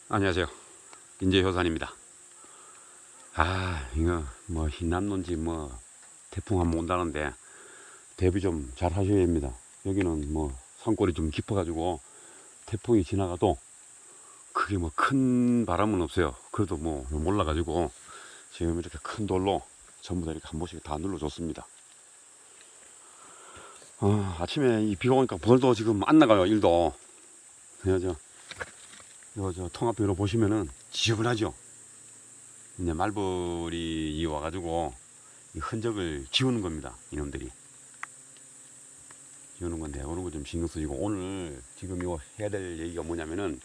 안녕하세요. 인재효산입니다. 이거 뭐 흰남노인지 뭐 태풍 한번 온다는데 대비 좀 잘 하셔야 됩니다. 여기는 뭐 산골이 좀 깊어가지고 태풍이 지나가도 그게 뭐 큰 바람은 없어요. 그래도 뭐 몰라가지고 지금 이렇게 큰 돌로 전부 다 이렇게 한 번씩 다 눌러줬습니다. 아침에 이 비가 오니까 벌도 지금 안 나가요. 일도. 저 통합비로 보시면은 지저분하죠. 이제 말벌이 와가지고 이 흔적을 지우는 겁니다. 이놈들이 지우는 건데 그런 거 좀 신경 쓰시고, 오늘 지금 이거 해야 될 얘기가 뭐냐면은,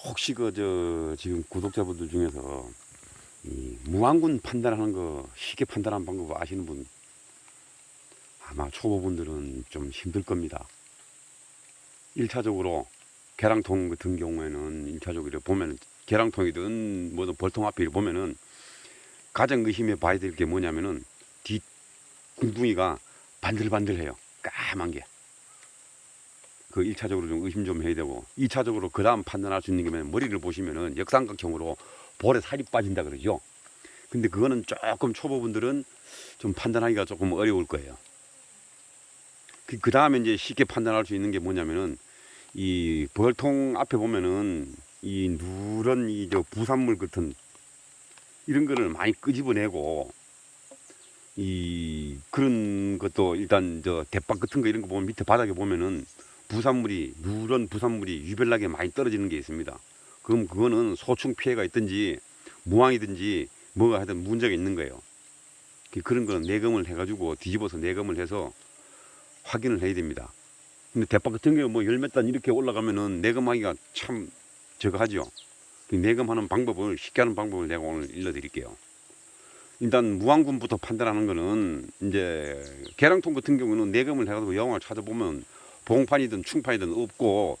혹시 지금 구독자분들 중에서 이 무항군 판단하는 거 쉽게 판단하는 방법 아시는 분, 아마 초보분들은 좀 힘들 겁니다. 1차적으로 계량통 같은 경우에는 1차적으로 보면 계량통이든 뭐든 벌통 앞에 보면은 가장 의심해 봐야 될 게 뭐냐면은 뒷 궁둥이가 반들반들해요. 까만 게. 그 1차적으로 좀 의심 좀 해야 되고, 2차적으로 그 다음 판단할 수 있는 게 뭐냐면, 머리를 보시면은 역삼각형으로 볼에 살이 빠진다 그러죠. 근데 그거는 조금 초보분들은 좀 판단하기가 조금 어려울 거예요. 그 다음에 이제 쉽게 판단할 수 있는 게 뭐냐면은, 이 벌통 앞에 보면은 이 누런 부산물 같은 이런 거를 많이 끄집어내고, 이 그런 것도 일단 대박 같은 거 이런 거 보면 밑에 바닥에 보면은 누런 부산물이 유별나게 많이 떨어지는 게 있습니다. 그럼 그거는 소충 피해가 있든지 무항이든지 뭐가 하여튼 문제가 있는 거예요. 그런 거는 내검을 해가지고 뒤집어서 내검을 해서 확인을 해야 됩니다. 근데 대박 같은 경우 뭐 열 몇 단 이렇게 올라가면은 내검하기가 참 저거 하죠. 내검하는 방법을, 쉽게 하는 방법을 내가 오늘 일러드릴게요. 일단 무항군부터 판단하는 거는, 이제 계량통 같은 경우는 내검을 해가지고 영화를 찾아보면 봉판이든 충판이든 없고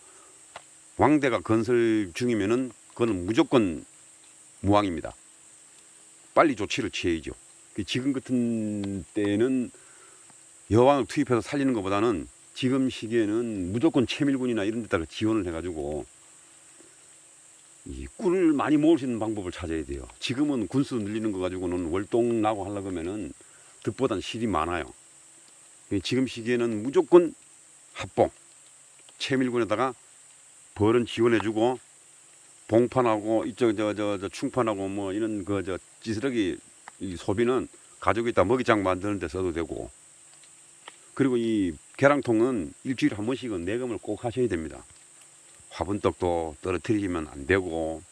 왕대가 건설 중이면은 그거는 무조건 무항입니다. 빨리 조치를 취해야죠. 지금 같은 때는 여왕을 투입해서 살리는 것보다는 지금 시기에는 무조건 채밀군이나 이런 데다가 지원을 해가지고 이 꿀을 많이 모을 수 있는 방법을 찾아야 돼요. 지금은 군수 늘리는 거 가지고는 월동 나고 하려고 하면은 득보단 실이 많아요. 지금 시기에는 무조건 합봉, 채밀군에다가 벌은 지원해주고, 봉판하고 이쪽 충판하고 뭐 이런 찌스러기 이 소비는 가족이 다 먹이장 만드는 데 써도 되고, 그리고 이 계량통은 일주일에 한 번씩은 내검을 꼭 하셔야 됩니다. 화분떡도 떨어뜨리시면 안 되고,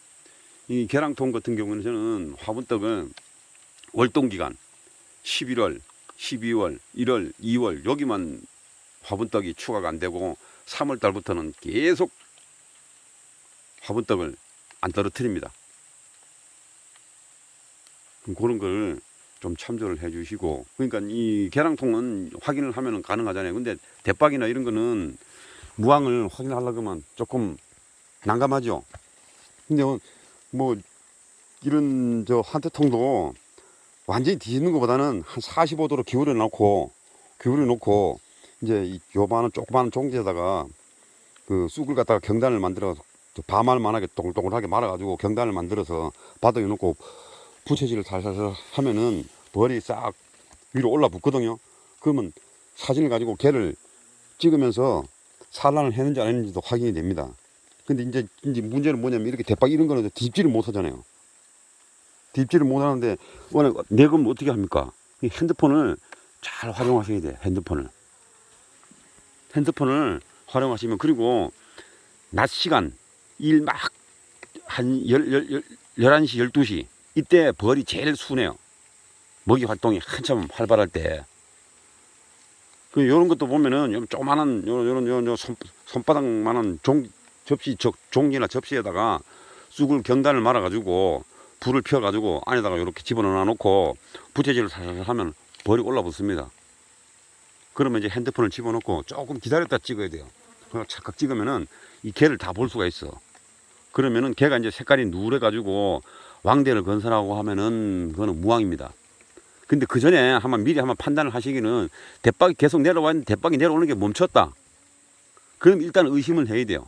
이 계량통 같은 경우는 저는 화분떡은 월동기간 11월, 12월, 1월, 2월 여기만 화분떡이 추가가 안 되고, 3월 달부터는 계속 화분떡을 안 떨어뜨립니다. 그런 걸 좀 참조를 해 주시고, 그러니까 이 계량통은 확인을 하면 가능하잖아요. 근데 대박이나 이런 거는 무항을 확인하려고 하면 조금 난감하죠. 근데 뭐 이런 한태통도 완전히 뒤집는 것보다는 한 45도로 기울여 놓고 이제 이 요만한 조그마한 종지에다가 그 쑥을 갖다가 경단을 만들어 밤알만하게 동글동글하게 말아가지고 경단을 만들어서 바닥에 놓고 부채질을 살살 하면은 벌이 싹 위로 올라붙거든요. 그러면 사진을 가지고 걔를 찍으면서 산란을 했는지 안 했는지도 확인이 됩니다. 근데 이제 문제는 뭐냐면, 이렇게 대박 이런 거는 딥질을 못 하잖아요. 딥질을 못 하는데 오늘 내검 어떻게 합니까? 핸드폰을 잘 활용하셔야 돼. 핸드폰을 활용하시면, 그리고 낮 시간 일 막 한 11시 12시 이때 벌이 제일 순해요. 먹이 활동이 한참 활발할 때. 요런 것도 보면은 조그만한 요런 손바닥만한 종이나 접시에다가 쑥을 경단을 말아가지고 불을 펴가지고 안에다가 이렇게 집어넣어 놓고 부채질을 살살 하면 벌이 올라붙습니다. 그러면 이제 핸드폰을 집어넣고 조금 기다렸다 찍어야 돼요. 그걸 착각 찍으면은 이 개를 다 볼 수가 있어. 그러면은 개가 이제 색깔이 누래가지고 왕대를 건설하고 하면은 그거는 무항입니다. 근데 그 전에 미리 한번 판단을 하시기는, 대박이 계속 내려왔는데 대박이 내려오는 게 멈췄다. 그럼 일단 의심을 해야 돼요.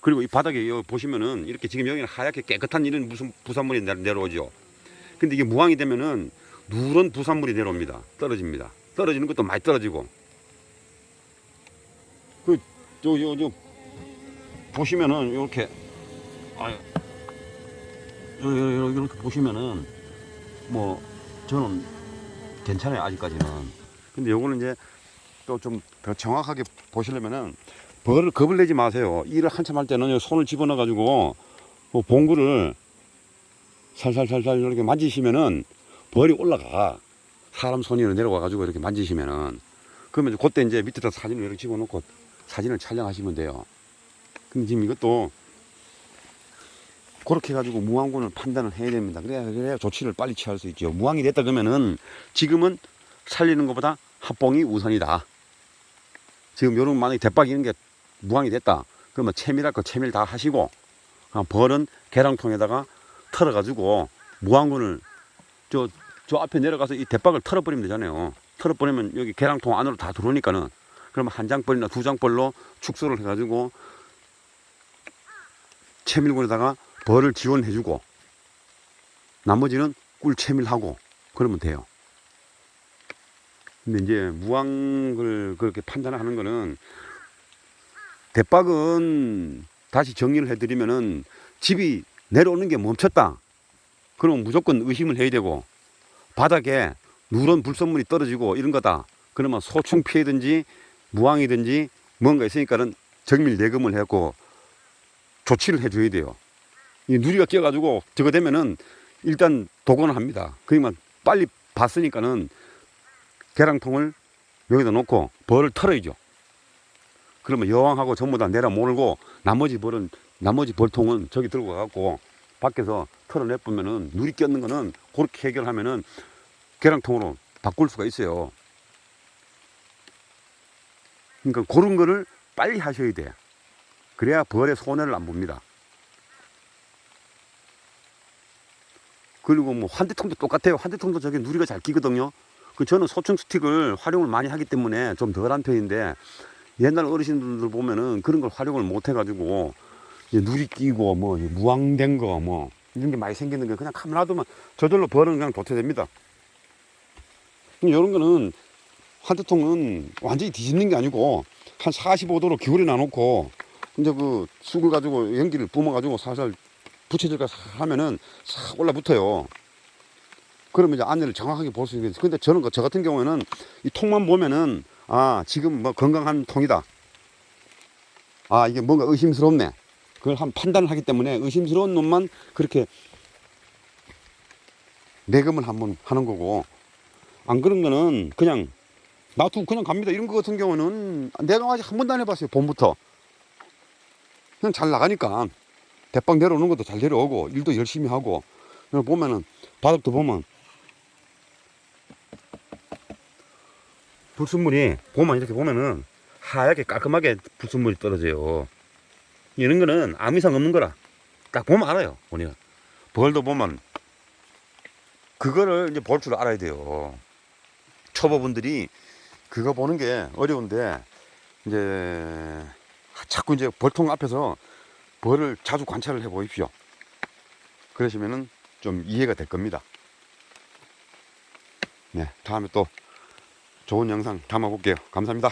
그리고 이 바닥에 여기 보시면은 이렇게 지금 여기는 하얗게 깨끗한 이런 무슨 부산물이 내려오죠. 근데 이게 무항이 되면은 누런 부산물이 내려옵니다. 떨어집니다. 떨어지는 것도 많이 떨어지고. 저 보시면은 이렇게 이렇게 보시면은 뭐 저는 괜찮아요 아직까지는. 근데 요거는 이제 또 좀 더 정확하게 보시려면은 겁을 내지 마세요. 일을 한참 할 때는 손을 집어넣어 가지고 봉구를 살살살살 이렇게 만지시면은 벌이 올라가. 사람 손이 내려와 가지고 이렇게 만지시면은 그러면 그때 이제 밑에다 사진을 이렇게 집어넣고 사진을 촬영하시면 돼요. 근데 지금 이것도 그렇게 해가지고 무항군을 판단을 해야 됩니다. 그래야 조치를 빨리 취할 수 있죠. 무항이 됐다 그러면은 지금은 살리는 것보다 합봉이 우선이다. 지금 요런 만약에 대박 이런 게 무항이 됐다. 그러면 채밀할 거 채밀 다 하시고 벌은 계량통에다가 털어가지고 무항군을 저 앞에 내려가서 이 대박을 털어버리면 되잖아요. 털어버리면 여기 계량통 안으로 다 들어오니까는 그러면 한 장벌이나 두 장벌로 축소를 해가지고 채밀군에다가 벌을 지원해주고 나머지는 꿀 채밀하고 그러면 돼요. 근데 이제 무항을 그렇게 판단하는 거는 대박은 다시 정리를 해드리면은 집이 내려오는 게 멈췄다. 그럼 무조건 의심을 해야 되고 바닥에 누런 불순물이 떨어지고 이런 거다. 그러면 소충 피해든지 무항이든지 뭔가 있으니까는 정밀 내금을 해갖고 조치를 해줘야 돼요. 이 누리가 끼어가지고 저거 되면은 일단 도건을 합니다. 그러면 빨리 봤으니까는 계량통을 여기다 놓고 벌을 털어야죠. 그러면 여왕하고 전부 다 내려 몰고 나머지 벌통은 저기 들고 가갖고 밖에서 털어내보면은 누리 꼈는 거는 그렇게 해결하면은 계량통으로 바꿀 수가 있어요. 그러니까 그런 거를 빨리 하셔야 돼. 그래야 벌의 손해를 안 봅니다. 그리고 뭐 환대통도 똑같아요. 환대통도 저게 누리가 잘 끼거든요. 저는 소충 스틱을 활용을 많이 하기 때문에 좀 덜한 편인데 옛날 어르신들 보면은 그런 걸 활용을 못 해가지고 누리 끼고 뭐 무항된 거 뭐 이런 게 많이 생기는 게 그냥 가만 놔두면 저절로 벌은 그냥 도태됩니다. 이런 거는 환대통은 완전히 뒤집는 게 아니고 한 45도로 기울여 놔놓고 이제 그 쑥을 가지고 연기를 뿜어가지고 살살 붙여질까 하면은 싹 올라붙어요. 그러면 이제 안내를 정확하게 볼 수 있겠어요. 근데 저는 저 같은 경우에는 이 통만 보면은 지금 뭐 건강한 통이다. 이게 뭔가 의심스럽네. 그걸 한 판단을 하기 때문에 의심스러운 놈만 그렇게 내금을 한번 하는 거고 안 그런 거는 그냥 놔두고 그냥 갑니다. 이런 거 같은 경우는 내가 아직 한 번도 안 해봤어요. 봄부터 그냥 잘 나가니까 대빵 내려오는 것도 잘 내려오고 일도 열심히 하고 보면은 바닥도 보면 불순물이 보면 이렇게 보면은 하얗게 깔끔하게 불순물이 떨어져요. 이런 거는 아무 이상 없는 거라 딱 보면 알아요. 보니까 벌도 보면 그거를 이제 볼 줄 알아야 돼요. 초보분들이 그거 보는 게 어려운데 이제 자꾸 이제 벌통 앞에서 벌을 자주 관찰을 해 보십시오. 그러시면은 좀 이해가 될 겁니다. 네, 다음에 또 좋은 영상 담아 볼게요. 감사합니다.